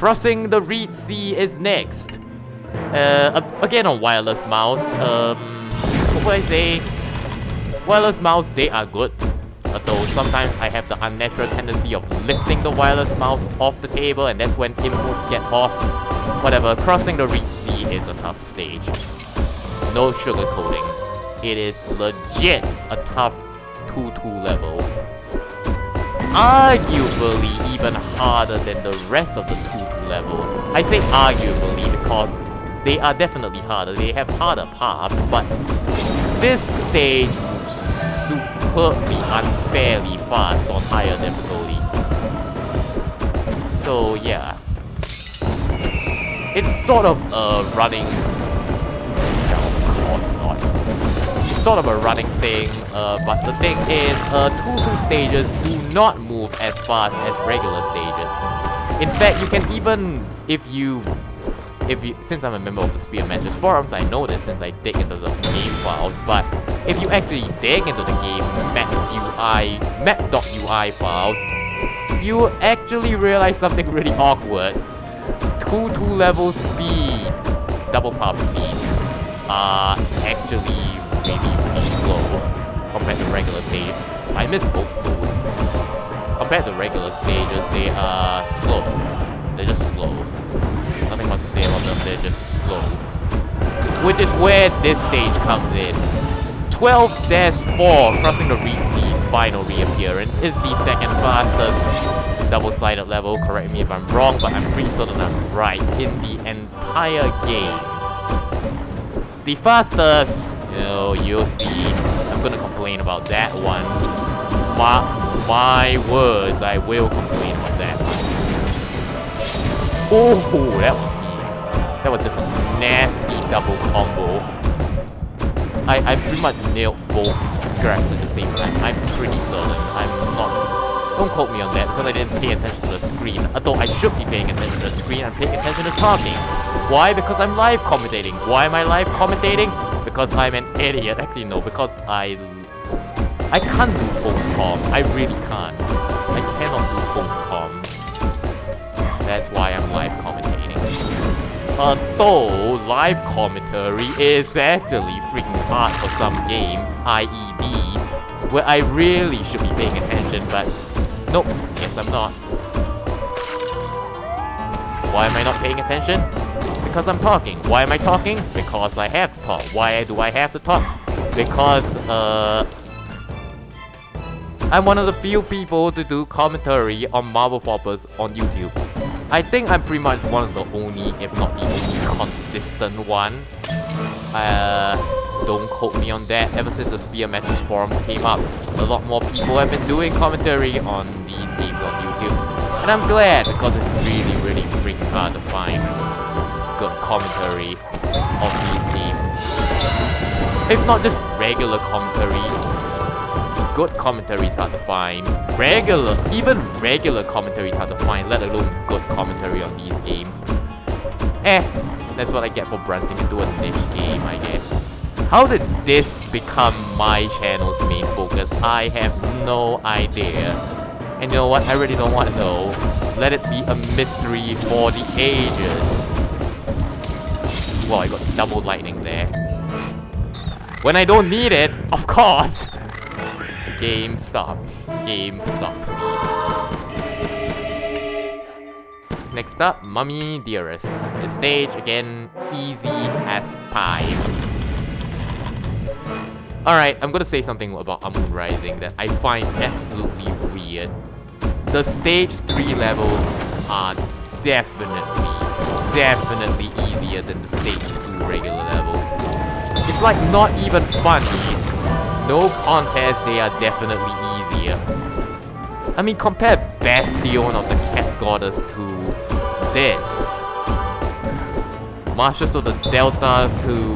Crossing the Reed Sea is next. Again on wireless mouse. What would I say? Wireless mouse, they are good. Although sometimes I have the unnatural tendency of lifting the wireless mouse off the table, and that's when inputs get off. Whatever, crossing the Reed Sea is a tough stage. No sugarcoating. It is legit a tough 2-2 level. Arguably even harder than the rest of the 2-2 levels. I say arguably because they are definitely harder. They have harder paths, but this stage moves superbly unfairly fast on higher difficulties. So yeah. It's sort of a running... No, of course not. Sort of a running thing, but the thing is, 2-2 stages do not move as fast as regular stages. In fact, you can even, if you, since I'm a member of the Spear Matches forums, I know this since I dig into the game files, but if you actually dig into the game map.ui files, you actually realize something really awkward. 2-2 level speed, double path speeds, are actually really slow compared to regular stages. I miss both those. Compared to regular stages, they are slow. They're just slow. Nothing much to say about them, they're just slow. Which is where this stage comes in. 12-4, Crossing the Reed Sea's final reappearance, is the second fastest double-sided level. Correct me if I'm wrong, but I'm pretty certain I'm right, in the entire game. The fastest, you'll see. I'm gonna complain about that one. Mark my words, I will complain about that one. Oh, that was just a nasty double combo. I pretty much nailed both scraps at the same time. I'm pretty certain. I'm not... Don't quote me on that, because I didn't pay attention to the screen. Although I should be paying attention to the screen, I'm paying attention to talking. Why? Because I'm live commentating. Why am I live commentating? Because I'm an idiot. Actually, no, because I can't do post-com. I really can't. I cannot do post-com. That's why I'm live commentating. Although, live commentary is actually freaking hard for some games, i.e. these, where I really should be paying attention, but nope, guess I'm not. Why am I not paying attention? Because I'm talking. Why am I talking? Because I have to talk. Why do I have to talk? Because, I'm one of the few people to do commentary on Marvel Floppers on YouTube. I think I'm pretty much one of the only, if not the only, consistent one. Don't quote me on that. Ever since the Spear Matches forums came up, a lot more people have been doing commentary on these games on YouTube. And I'm glad, because it's really, really freaking hard to find good commentary of these games. If not just regular commentary, good commentary is hard to find. Even regular commentary is hard to find, let alone good commentary on these games. That's what I get for branching into a niche game, I guess. How did this become my channel's main focus? I have no idea. And you know what? I really don't want to know. Let it be a mystery for the ages. Well, I got double lightning there. When I don't need it, of course! Game stop. Game stop, please. Next up, Mummy Dearest. The stage, again, easy as pie. Alright, I'm gonna say something about Amun Rising that I find absolutely weird. The stage 3 levels are definitely easier than the stage 2 regular levels. It's like not even funny. No contest, they are definitely easier. I mean, compare Bastion of the Cat Goddess to this. Marshals of the Deltas to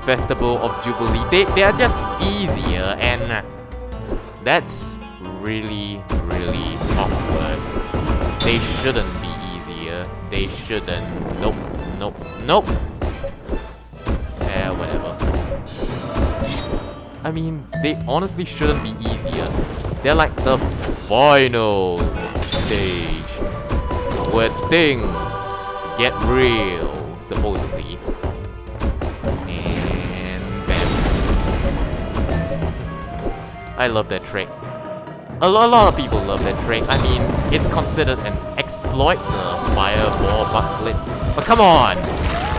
Festival of Jubilee. They are just easier, and that's really, really awkward. They shouldn't be easier. They shouldn't. Nope. Whatever. I mean, they honestly shouldn't be easier. They're like the final stage. where things get real, supposedly. And bam. I love that trick. A lot of people love that trick. I mean, it's considered an exploit, the fireball bucklet. But come on!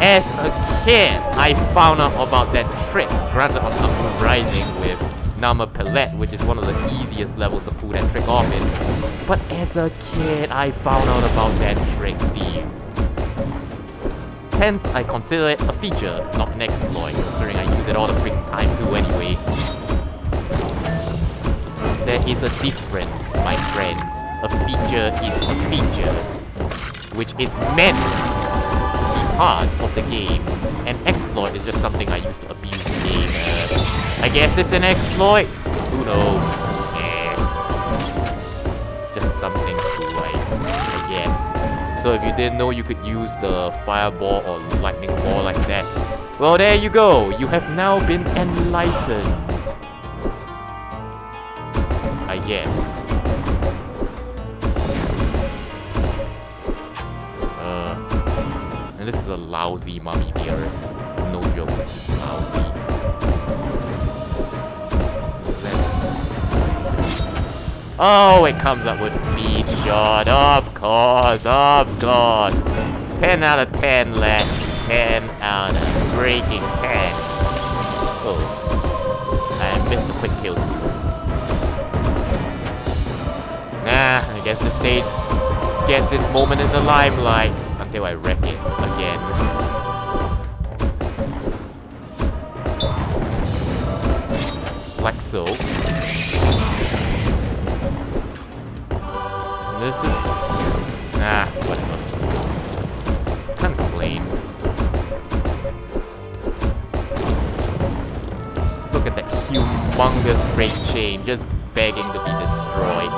As a kid, I found out about that trick, granted on Amun Rising with Nama Palette, which is one of the easiest levels to pull that trick off in. But as a kid, I found out about that trick, dude. Hence, I consider it a feature, not an exploit, considering I use it all the freaking time too anyway. There is a difference, my friends. A feature is a feature, which is meant to be part of the game. An exploit is just something I use to abuse the game. I guess it's an exploit. Who knows? Yes. Just something to like, I guess. So if you didn't know you could use the fireball or lightning ball like that, well, there you go. You have now been enlightened. I guess. And this is a lousy Mummy Dearest. No joke, this is lousy. Oh, it comes up with speed shot. Of course, of course. 10 out of 10, lads. 10 out of freaking 10. Oh. I missed a quick kill too. Nah, I guess the stage gets its moment in the limelight until I wreck it again. Like so. This is... nah, whatever. Can't complain. Look at that humongous freight chain just begging to be destroyed.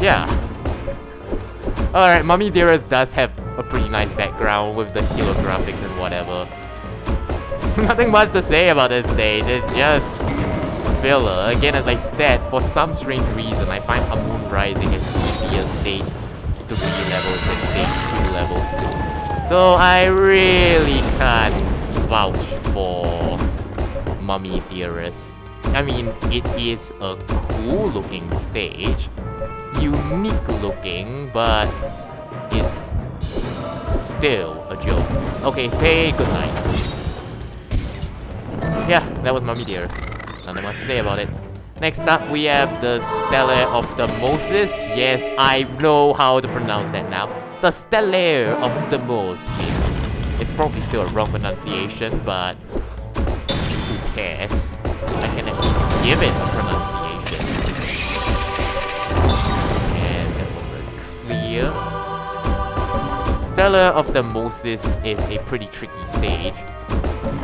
Yeah. Alright, Mummy Dearest does have a pretty nice background with the hero graphics and whatever. Nothing much to say about this stage, it's just filler. Again, as I said, for some strange reason, I find Amun Rising is easier stage to 3 levels than stage 2 levels. So I really can't vouch for Mummy Dearest. I mean, it is a cool looking stage, unique looking, but it's still a joke. Okay, say goodnight. Yeah, that was Mummy Dearest. Nothing much to say about it. Next up, we have the Stellar of the Moses. Yes, I know how to pronounce that now. The Stellar of the Moses. It's probably still a wrong pronunciation, but who cares? I can at least give it a pronunciation. And that was a clear. Stellar of the Moses is a pretty tricky stage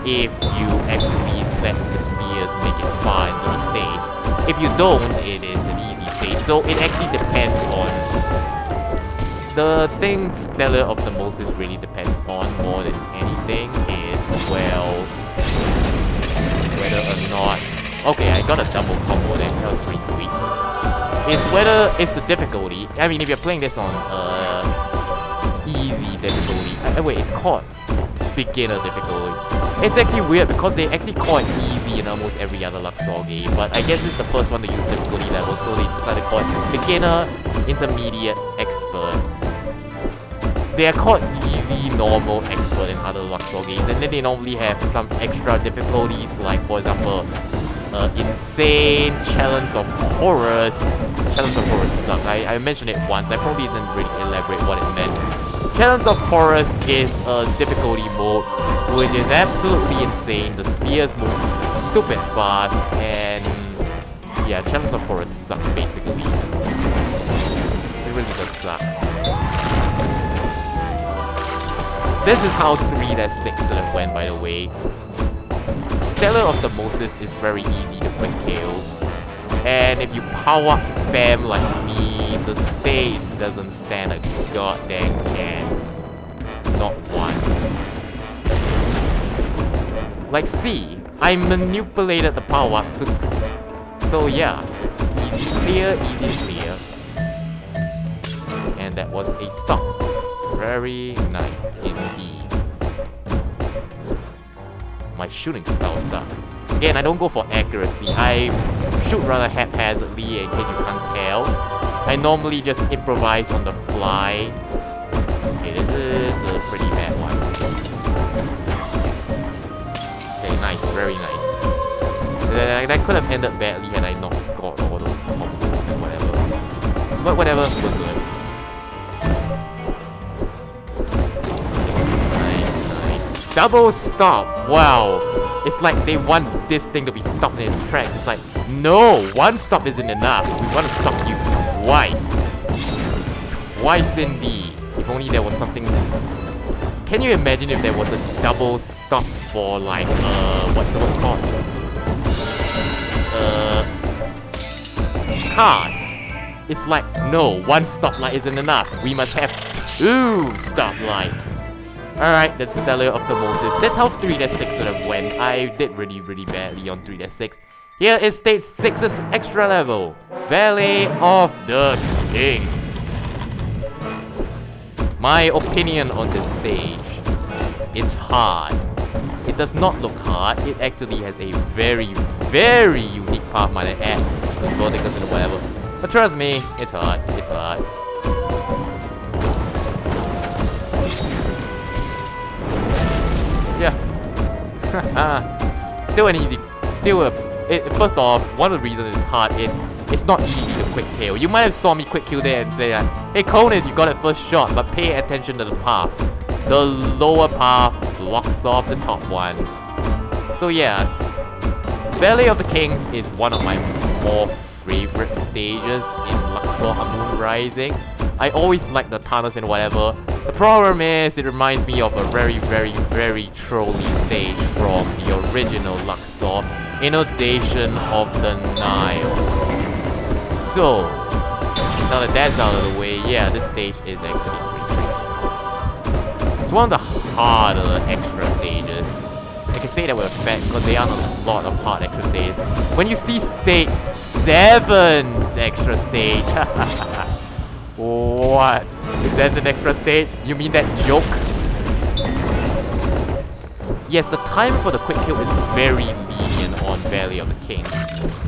if you actually let the spears make it far into the stage. If you don't, it is an easy stage. So it actually depends on... the thing Stellar of the Moses really depends on more than anything is, well, whether or not... okay, I got a double combo there. That was pretty sweet. It's whether it's the difficulty. I mean, if you're playing this on easy difficulty... wait, it's called beginner difficulty. It's actually weird because they actually call it easy in almost every other Luxor game, but I guess it's the first one to use difficulty level, so they decided to call it beginner, intermediate, expert. They are called easy, normal, expert in other Luxor games, and then they normally have some extra difficulties, like for example, insane, challenge of horrors. Challenge of horrors sucks. I mentioned it once, I probably didn't really elaborate what it meant. Challenge of Horrors is a difficulty mode which is absolutely insane. The spears move stupid fast, and yeah, Challenge of Horrors suck basically. It really does suck. This is how 3-6 should have went, by the way. Stellar of the Moses is very easy to quick kill. And if you power up spam like me, the stage doesn't stand a goddamn chance. Not one. Like, see, I manipulated the power-up so yeah, easy clear, easy clear. And that was a stop. Very nice indeed. My shooting style sucks. Again, I don't go for accuracy. I shoot rather haphazardly in case you can't tell. I normally just improvise on the fly. Okay, this is a pretty bad one. Okay, nice, very nice. That could have ended badly had I not scored all those combos and whatever. But whatever, we're good. Nice. Double stop! Wow! It's like they want this thing to be stopped in its tracks. It's like, no! One stop isn't enough. We want to stop you twice. Twice indeed. If only there was something... Can you imagine if there was a double stop for like, what's the word called? Cars. It's like, no, one stoplight isn't enough. We must have 2 stoplights. Alright, that's the Stellar of the Moses. That's how 3-6 sort of went. I did really badly on 3-6. Here is stage 6's extra level. Valley of the Kings. My opinion on this stage, it's hard. It does not look hard. It actually has a very unique path, might I add. Verticals and whatever. But trust me, it's hard. It's hard. Yeah. Still an easy. First off, one of the reasons it's hard is it's not easy to quick kill. You might have saw me quick kill there and say that, hey Konis, you got it first shot, but pay attention to the path. The lower path blocks off the top ones. So yes, Valley of the Kings is one of my more favorite stages in Luxor Amun Rising. I always like the tunnels and whatever. The problem is it reminds me of a very trolly stage from the original Luxor, Inundation of the Nile. So, now that that's out of the way, yeah, this stage is actually pretty tricky. It's one of the harder extra stages. I can say that with effect because there aren't a lot of hard extra stages. When you see stage 7's extra stage, what? If there's an extra stage, you mean that joke? Yes, the time for the quick kill is very lenient on Valley of the Kings.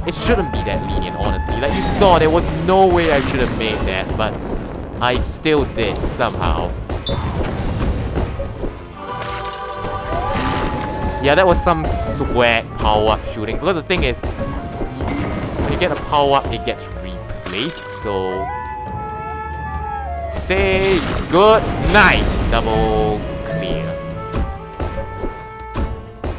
It shouldn't be that lenient, honestly. Like you saw, there was no way I should have made that, but I still did somehow. Yeah, that was some swag power-up shooting. Because the thing is, when you get a power-up, it gets replaced, so... Say good night! Double clear.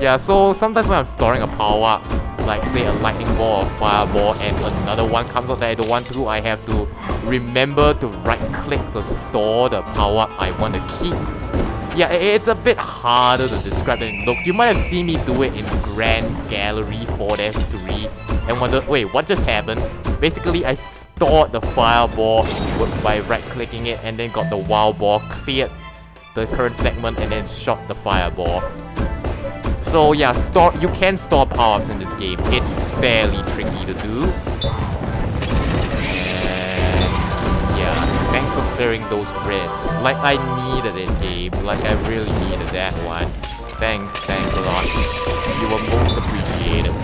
Yeah, so sometimes when I'm storing a power-up, like say a lightning ball or fireball, and another one comes out that I don't want to, I have to remember to right-click to store the power-up I want to keep. Yeah, it's a bit harder to describe than it looks. You might have seen me do it in Grand Gallery 4S3 and wonder, wait, what just happened? Basically, I stored the fireball by right-clicking it and then got the wild ball, cleared the current segment, and then shot the fireball. So yeah, you can store power-ups in this game. It's fairly tricky to do. And yeah, thanks for clearing those reds. Like I needed it, Gabe. Like I really needed that one. Thanks a lot. You were most appreciated.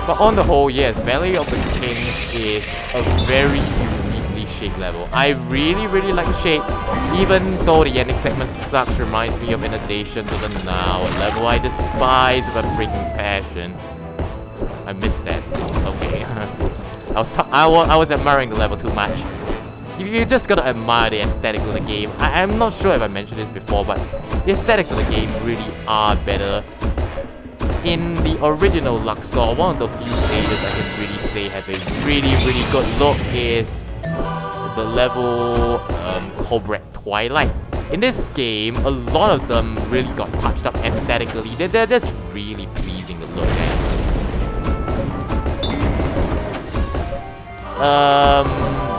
But on the whole, yes, Valley of the Kings is a very uniquely shaped level. I really like the shape, even though the ending segment sucks. Reminds me of Inundation to the Now, a level I despise with a freaking passion. I missed that. Okay. I was admiring the level too much. You just gotta admire the aesthetics of the game. I'm not sure if I mentioned this before, but the aesthetics of the game really are better. In the original Luxor, one of the few stages I can really say have a really good look is the level Cobra Twilight. In this game, a lot of them really got touched up aesthetically. They're just really pleasing to look at.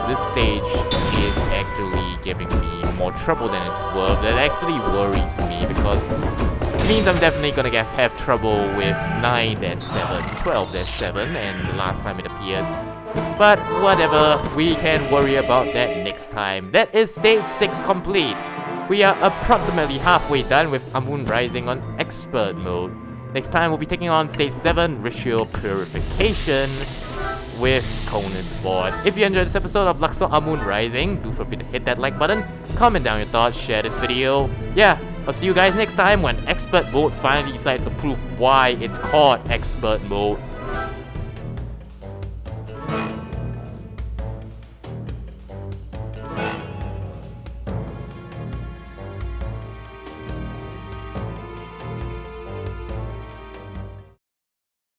This stage is actually giving me more trouble than it's worth. That actually worries me because Means I'm definitely gonna have trouble with 9-7, 12-7, and the last time it appears. But whatever, we can worry about that next time. That is stage 6 complete. We are approximately halfway done with Amun Rising on expert mode. Next time we'll be taking on stage 7, Ritual Purification, with konisbored. If you enjoyed this episode of Luxor Amun Rising, do feel free to hit that like button, comment down your thoughts, share this video. Yeah, I'll see you guys next time when expert mode finally decides to prove why it's called expert mode.